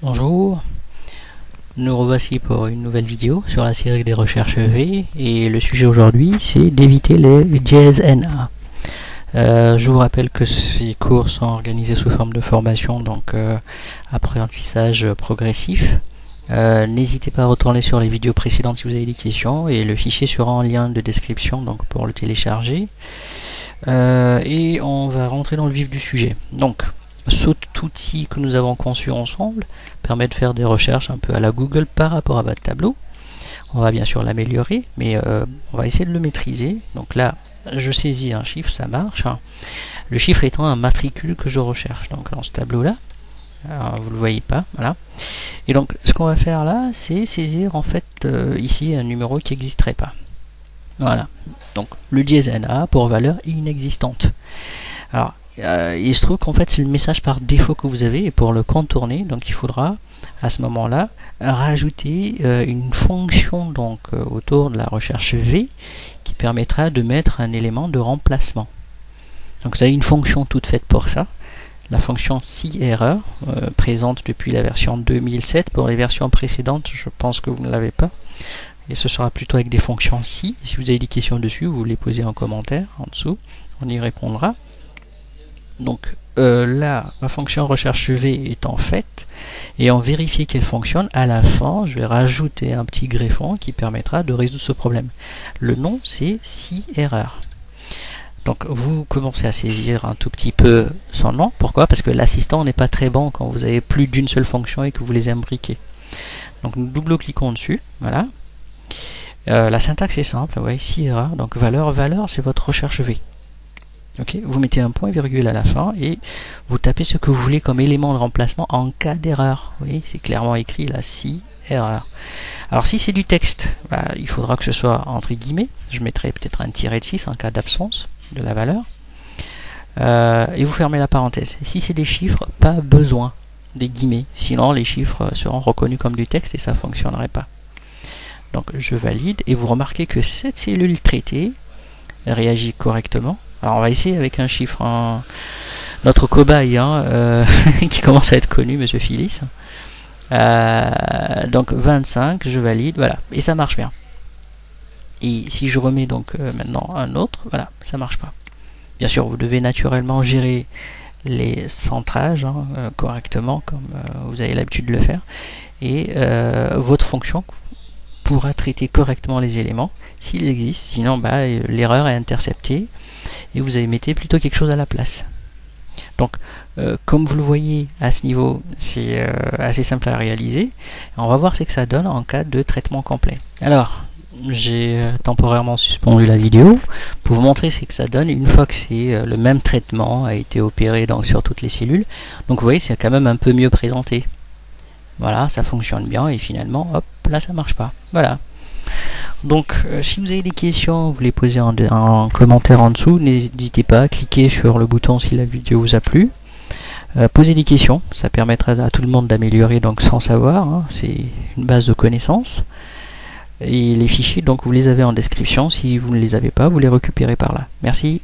Bonjour, nous revoici pour une nouvelle vidéo sur la série des recherches V et le sujet aujourd'hui c'est d'éviter les dièses NA. Je vous rappelle que ces cours sont organisés sous forme de formation, donc apprentissage progressif. N'hésitez pas à retourner sur les vidéos précédentes si vous avez des questions et le fichier sera en lien de description donc pour le télécharger. Et on va rentrer dans le vif du sujet. Donc, cet outil que nous avons conçu ensemble permet de faire des recherches un peu à la Google par rapport à votre tableau. On va bien sûr l'améliorer, mais on va essayer de le maîtriser. Donc là, je saisis un chiffre, ça marche. Le chiffre étant un matricule que je recherche. Donc dans ce tableau-là, vous le voyez pas, voilà. Et donc ce qu'on va faire là, c'est saisir en fait ici un numéro qui n'existerait pas. Voilà. Donc le dièse NA pour valeur inexistante. Alors il se trouve qu'en fait c'est le message par défaut que vous avez, et pour le contourner, donc il faudra à ce moment-là rajouter une fonction donc autour de la recherche V qui permettra de mettre un élément de remplacement. Donc vous avez une fonction toute faite pour ça, la fonction si-erreur présente depuis la version 2007. Pour les versions précédentes, je pense que vous ne l'avez pas. Et ce sera plutôt avec des fonctions si. Si vous avez des questions dessus, vous les posez en commentaire en dessous, on y répondra. Donc là, ma fonction recherche V étant faite, et en vérifier qu'elle fonctionne, à la fin, je vais rajouter un petit greffon qui permettra de résoudre ce problème. Le nom, c'est si-erreur. Donc vous commencez à saisir un tout petit peu son nom. Pourquoi? Parce que l'assistant n'est pas très bon quand vous avez plus d'une seule fonction et que vous les imbriquez. Donc nous double-cliquons dessus, voilà. La syntaxe est simple, ouais, si-erreur, donc valeur, c'est votre recherche V. Okay, vous mettez un point virgule à la fin et vous tapez ce que vous voulez comme élément de remplacement en cas d'erreur. Vous voyez, c'est clairement écrit là, si erreur. Alors si c'est du texte, il faudra que ce soit entre guillemets. Je mettrai peut-être un tiret de 6 en cas d'absence de la valeur. Et vous fermez la parenthèse. Si c'est des chiffres, pas besoin des guillemets. Sinon les chiffres seront reconnus comme du texte et ça ne fonctionnerait pas. Donc je valide et vous remarquez que cette cellule traitée réagit correctement. Alors on va essayer avec un chiffre, notre cobaye qui commence à être connu, Monsieur Phyllis. Donc 25, je valide, voilà, et ça marche bien. Et si je remets donc maintenant un autre, voilà, ça marche pas. Bien sûr, vous devez naturellement gérer les centrages correctement, comme vous avez l'habitude de le faire, et votre fonction pourra traiter correctement les éléments s'ils existent, sinon l'erreur est interceptée et vous mettez plutôt quelque chose à la place. Donc comme vous le voyez à ce niveau, c'est assez simple à réaliser. On va voir ce que ça donne en cas de traitement complet. Alors j'ai temporairement suspendu la vidéo pour vous montrer ce que ça donne une fois que c'est le même traitement a été opéré donc sur toutes les cellules. Donc vous voyez, c'est quand même un peu mieux présenté. Voilà, ça fonctionne bien et finalement, hop, là ça marche pas. Voilà. Donc, si vous avez des questions, vous les posez en commentaire en dessous. N'hésitez pas à cliquer sur le bouton si la vidéo vous a plu. Posez des questions, ça permettra à tout le monde d'améliorer donc sans savoir. C'est une base de connaissances. Et les fichiers, donc vous les avez en description. Si vous ne les avez pas, vous les récupérez par là. Merci.